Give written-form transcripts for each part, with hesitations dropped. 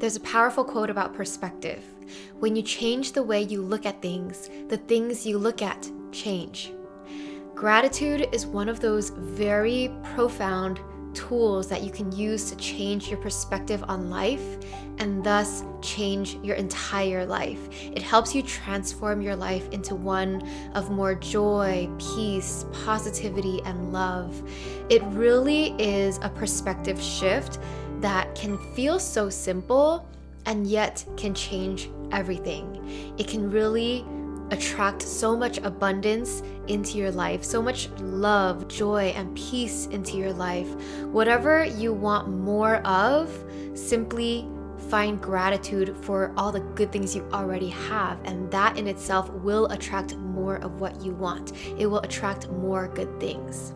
There's a powerful quote about perspective. When you change the way you look at things, the things you look at change. Gratitude is one of those very profound tools that you can use to change your perspective on life and thus change your entire life. It helps you transform your life into one of more joy, peace, positivity, and love. It really is a perspective shift that can feel so simple and yet can change everything. It can really attract so much abundance into your life, so much love, joy, and peace into your life. Whatever you want more of, simply find gratitude for all the good things you already have, and that in itself will attract more of what you want. It will attract more good things.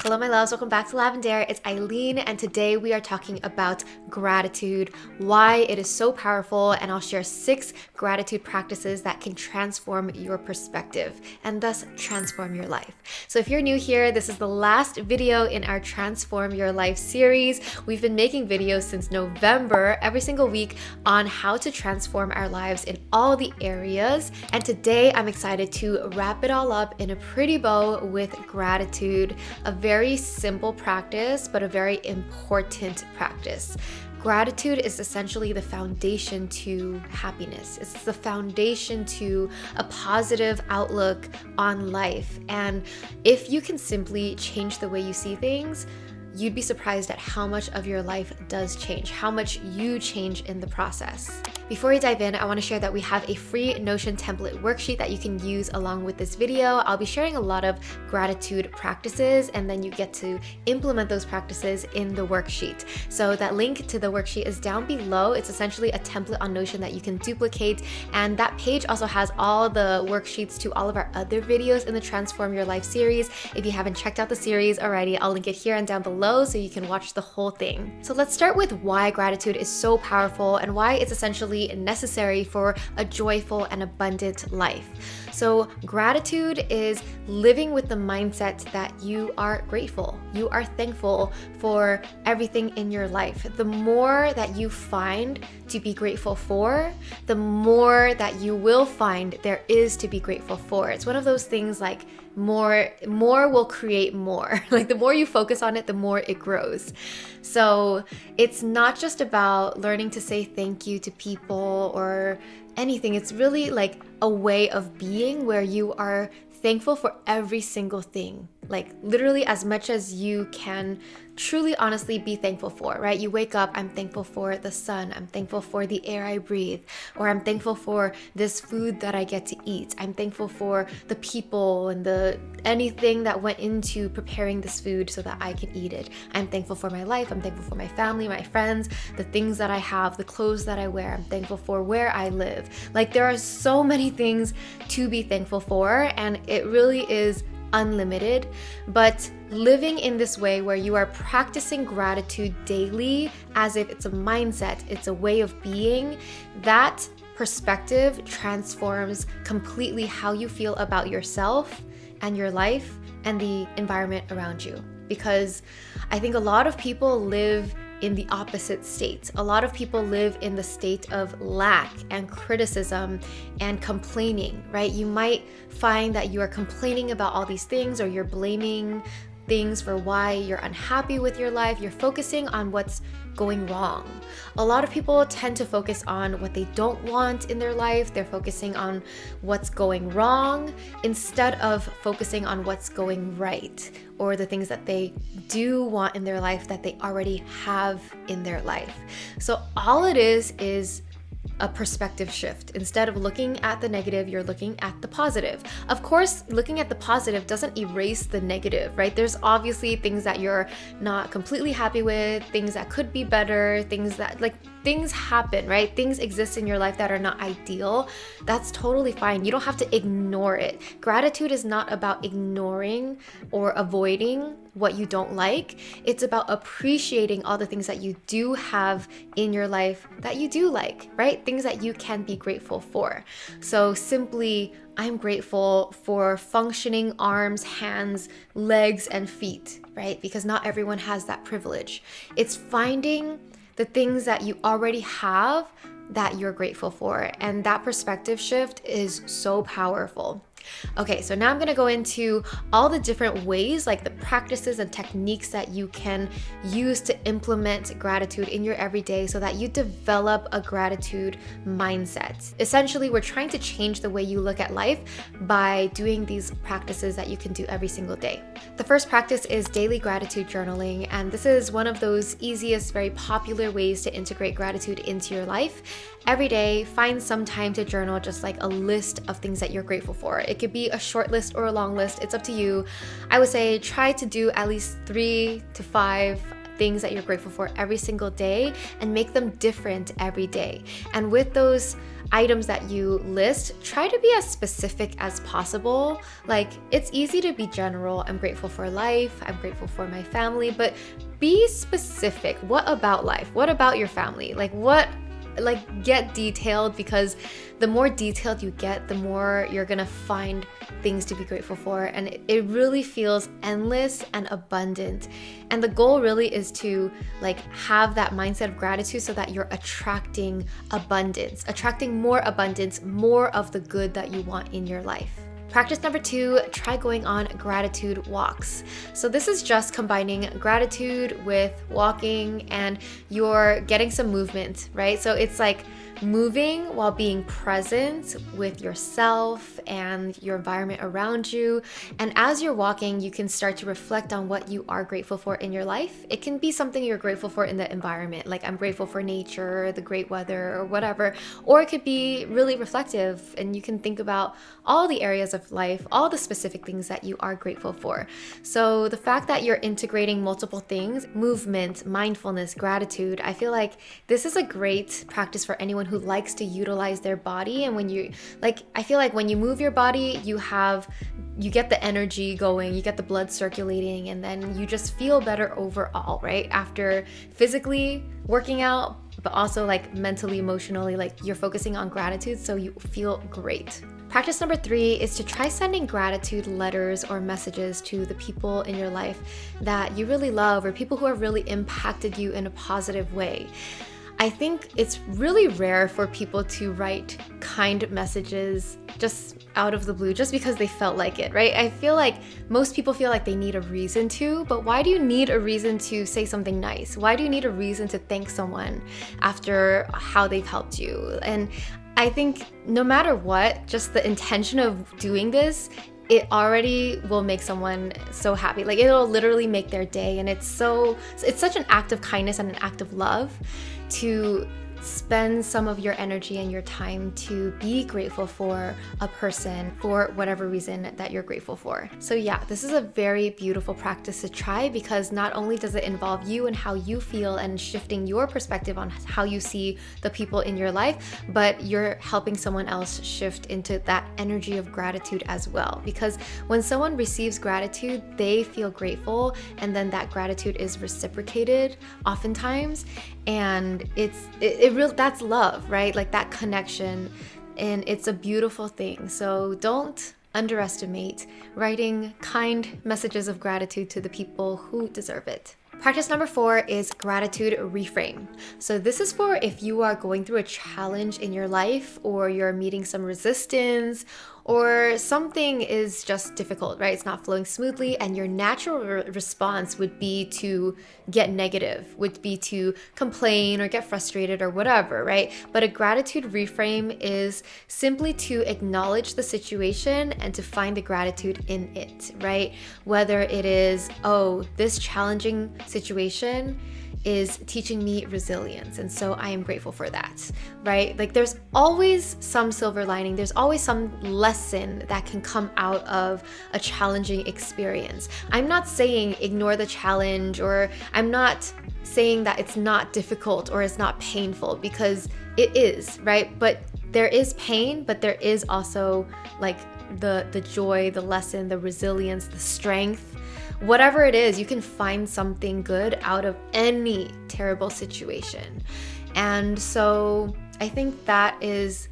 Hello, my loves. Welcome back to Lavendaire. It's Aileen, and today we are talking about gratitude, why it is so powerful, and I'll share 6 gratitude practices that can transform your perspective and thus transform your life. So if you're new here, this is the last video in our Transform Your Life series. We've been making videos since November, every single week, on how to transform our lives in all the areas. And today I'm excited to wrap it all up in a pretty bow with gratitude, a very simple practice, but a very important practice. Gratitude is essentially the foundation to happiness. It's the foundation to a positive outlook on life. And if you can simply change the way you see things, you'd be surprised at how much of your life does change, how much you change in the process. Before we dive in, I want to share that we have a free Notion template worksheet that you can use along with this video. I'll be sharing a lot of gratitude practices, and then you get to implement those practices in the worksheet. So that link to the worksheet is down below. It's essentially a template on Notion that you can duplicate, and that page also has all the worksheets to all of our other videos in the Transform Your Life series. If you haven't checked out the series already, I'll link it here and down below so you can watch the whole thing. So let's start with why gratitude is so powerful and why it's essentially necessary for a joyful and abundant life. So gratitude is living with the mindset that you are grateful. You are thankful for everything in your life. The more that you find to be grateful for, the more that you will find there is to be grateful for. It's one of those things like more will create more. Like the more you focus on it, the more it grows. So it's not just about learning to say thank you to people or anything. It's really like a way of being where you are thankful for every single thing, like literally as much as you can truly honestly be thankful for, right? You wake up, I'm thankful for the sun, I'm thankful for the air I breathe, or I'm thankful for this food that I get to eat. I'm thankful for the people and anything that went into preparing this food so that I can eat it. I'm thankful for my life, I'm thankful for my family, my friends, the things that I have, the clothes that I wear. I'm thankful for where I live. Like there are so many things to be thankful for, and it really is unlimited. But living in this way where you are practicing gratitude daily as if it's a mindset, it's a way of being, that perspective transforms completely how you feel about yourself and your life and the environment around you. Because I think a lot of people live in the opposite state. A lot of people live in the state of lack and criticism and complaining, right? You might find that you are complaining about all these things, or you're blaming things for why you're unhappy with your life. You're focusing on what's going wrong. A lot of people tend to focus on what they don't want in their life. They're focusing on what's going wrong instead of focusing on what's going right, or the things that they do want in their life that they already have in their life. So all it is a perspective shift. Instead of looking at the negative, you're looking at the positive. Of course, looking at the positive doesn't erase the negative, right? There's obviously things that you're not completely happy with, things that could be better, things happen, right? Things exist in your life that are not ideal. That's totally fine. You don't have to ignore it. Gratitude is not about ignoring or avoiding what you don't like. It's about appreciating all the things that you do have in your life that you do like, right? Things that you can be grateful for. So simply, I'm grateful for functioning arms, hands, legs, and feet, right? Because not everyone has that privilege. It's finding the things that you already have that you're grateful for. And that perspective shift is so powerful. Okay, so now I'm gonna go into all the different ways, like the practices and techniques that you can use to implement gratitude in your everyday so that you develop a gratitude mindset. Essentially, we're trying to change the way you look at life by doing these practices that you can do every single day. The first practice is daily gratitude journaling, and this is one of those easiest, very popular ways to integrate gratitude into your life. Every day, find some time to journal, just like a list of things that you're grateful for. It could be a short list or a long list, it's up to you. I would say try to do at least 3 to 5 things that you're grateful for every single day and make them different every day. And with those items that you list, try to be as specific as possible. Like, it's easy to be general. I'm grateful for life, I'm grateful for my family, but be specific. What about life? What about your family? Get detailed, because the more detailed you get, the more you're gonna find things to be grateful for, and it really feels endless and abundant. And the goal really is to have that mindset of gratitude so that you're attracting abundance, attracting more abundance, more of the good that you want in your life. Practice number 2, try going on gratitude walks. So this is just combining gratitude with walking, and you're getting some movement, right? So it's like moving while being present with yourself and your environment around you. And as you're walking, you can start to reflect on what you are grateful for in your life. It can be something you're grateful for in the environment, like I'm grateful for nature, the great weather, or whatever. Or it could be really reflective, and you can think about all the areas of life, all the specific things that you are grateful for. So the fact that you're integrating multiple things, movement, mindfulness, gratitude, I feel like this is a great practice for anyone who likes to utilize their body. And I feel like when you move your body, you get the energy going, you get the blood circulating, and then you just feel better overall, right? After physically working out, but also mentally, emotionally, you're focusing on gratitude, so you feel great. Practice number 3 is to try sending gratitude letters or messages to the people in your life that you really love, or people who have really impacted you in a positive way. I think it's really rare for people to write kind messages just out of the blue, just because they felt like it, right? I feel like most people feel like they need a reason to, but why do you need a reason to say something nice? Why do you need a reason to thank someone after how they've helped you? And I think no matter what, just the intention of doing this, it already will make someone so happy. It'll literally make their day. And it's such an act of kindness and an act of love to spend some of your energy and your time to be grateful for a person for whatever reason that you're grateful for. So yeah, this is a very beautiful practice to try, because not only does it involve you and how you feel and shifting your perspective on how you see the people in your life, but you're helping someone else shift into that energy of gratitude as well. Because when someone receives gratitude, they feel grateful, and then that gratitude is reciprocated oftentimes, and that's love, right? That connection, and it's a beautiful thing. So don't underestimate writing kind messages of gratitude to the people who deserve it. Practice number 4 is gratitude reframe. So this is for if you are going through a challenge in your life, or you're meeting some resistance, or something is just difficult, right? It's not flowing smoothly, and your natural response would be to get negative, would be to complain or get frustrated or whatever, right? But a gratitude reframe is simply to acknowledge the situation and to find the gratitude in it, right? Whether it is, oh, this challenging situation is teaching me resilience, and so I am grateful for that, right? There's always some silver lining, there's always some lesson that can come out of a challenging experience. I'm not saying ignore the challenge, or I'm not saying that it's not difficult or it's not painful, because it is, right? But there is pain, but there is also the joy, the lesson, the resilience, the strength. Whatever it is, you can find something good out of any terrible situation. And so I think that is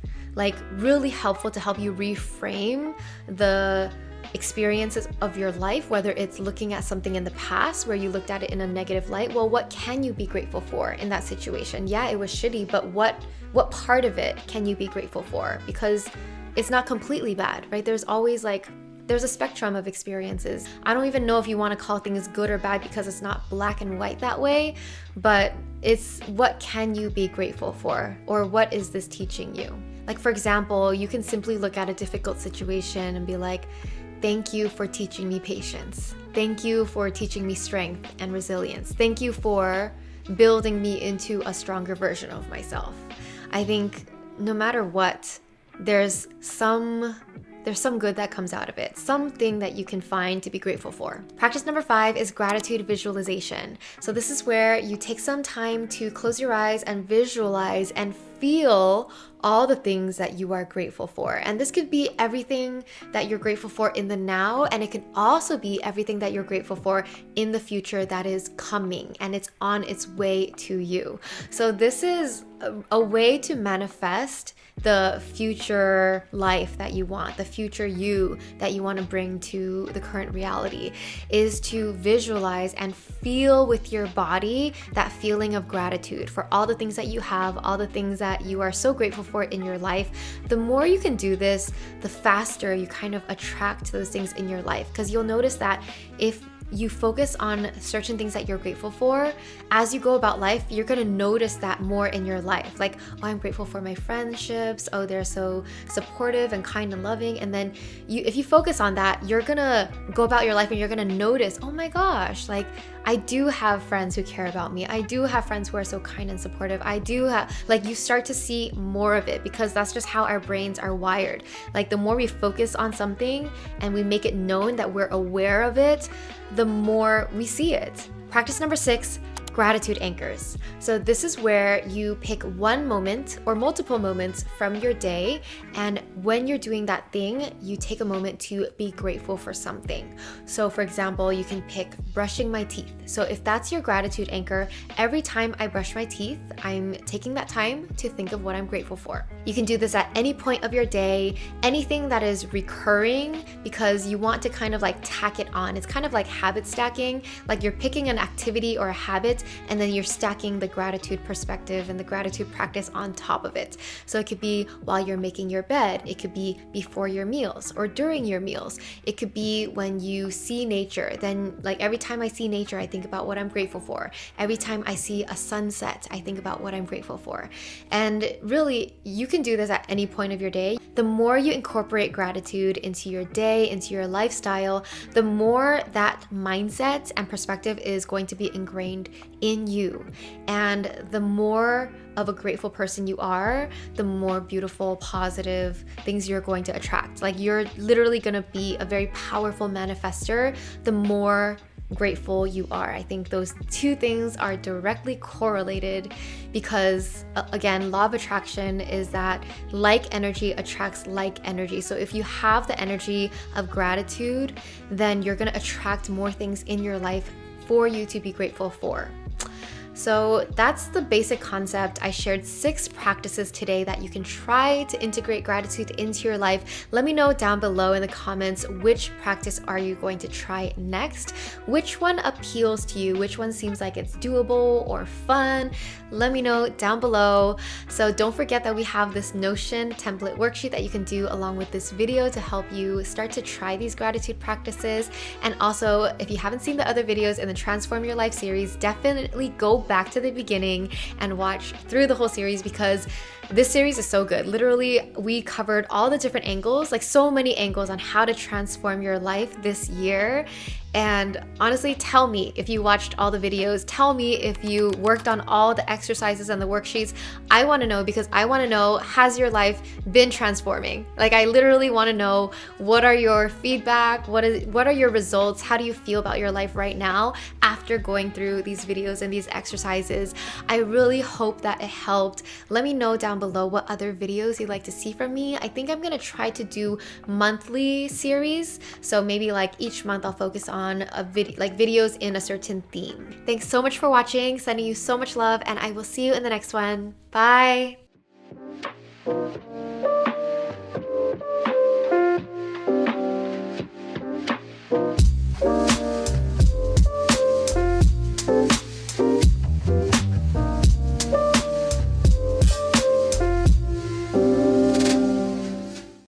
really helpful to help you reframe the experiences of your life, whether it's looking at something in the past where you looked at it in a negative light. Well, what can you be grateful for in that situation? Yeah, it was shitty, but what part of it can you be grateful for? Because it's not completely bad, right? There's always there's a spectrum of experiences. I don't even know if you want to call things good or bad because it's not black and white that way, but it's what can you be grateful for, or what is this teaching you? Like, for example, you can simply look at a difficult situation and be like, thank you for teaching me patience. Thank you for teaching me strength and resilience. Thank you for building me into a stronger version of myself. I think no matter what, there's some good that comes out of it, something that you can find to be grateful for. Practice number 5 is gratitude visualization. So this is where you take some time to close your eyes and visualize and feel all the things that you are grateful for. And this could be everything that you're grateful for in the now, and it can also be everything that you're grateful for in the future that is coming and it's on its way to you. So this is a way to manifest the future life that you want, the future you that you want to bring to the current reality, is to visualize and feel with your body that feeling of gratitude for all the things that you have, all the things that you are so grateful for in your life. The more you can do this, the faster you kind of attract those things in your life, because you'll notice that if you focus on certain things that you're grateful for, as you go about life, you're gonna notice that more in your life. Like, oh, I'm grateful for my friendships. Oh, they're so supportive and kind and loving. And then if you focus on that, you're gonna go about your life and you're gonna notice, oh my gosh, like I do have friends who care about me. I do have friends who are so kind and supportive. I do have, you start to see more of it, because that's just how our brains are wired. Like, the more we focus on something and we make it known that we're aware of it, the more we see it. Practice number 6, gratitude anchors. So this is where you pick one moment or multiple moments from your day, and when you're doing that thing, you take a moment to be grateful for something. So for example, you can pick brushing my teeth. So if that's your gratitude anchor, every time I brush my teeth, I'm taking that time to think of what I'm grateful for. You can do this at any point of your day, anything that is recurring, because you want to kind of tack it on. It's kind of like habit stacking, like you're picking an activity or a habit, and then you're stacking the gratitude perspective and the gratitude practice on top of it. So it could be while you're making your bed, it could be before your meals or during your meals. It could be when you see nature, then every time I see nature, I think about what I'm grateful for. Every time I see a sunset, I think about what I'm grateful for. And really, you can do this at any point of your day. The more you incorporate gratitude into your day, into your lifestyle, the more that mindset and perspective is going to be ingrained in you. And the more of a grateful person you are, the more beautiful, positive things you're going to attract. You're literally going to be a very powerful manifester the more grateful you are. I think those two things are directly correlated, because again, law of attraction is that like energy attracts like energy. So if you have the energy of gratitude, then you're going to attract more things in your life for you to be grateful for. So that's the basic concept. I shared 6 practices today that you can try to integrate gratitude into your life. Let me know down below in the comments, which practice are you going to try next? Which one appeals to you? Which one seems like it's doable or fun? Let me know down below. So don't forget that we have this Notion template worksheet that you can do along with this video to help you start to try these gratitude practices. And also, if you haven't seen the other videos in the Transform Your Life series, definitely go back to the beginning and watch through the whole series, because this series is so good. Literally, we covered all the different angles, so many angles on how to transform your life this year. And honestly, tell me if you watched all the videos. Tell me if you worked on all the exercises and the worksheets. I want to know, because I want to know, has your life been transforming? I literally want to know, what are your feedback? What are your results? How do you feel about your life right now after going through these videos and these exercises? I really hope that it helped. Let me know down below what other videos you'd like to see from me. I think I'm going to try to do monthly series. So maybe each month I'll focus on a videos in a certain theme. Thanks so much for watching. Sending you so much love, and I will see you in the next one. Bye.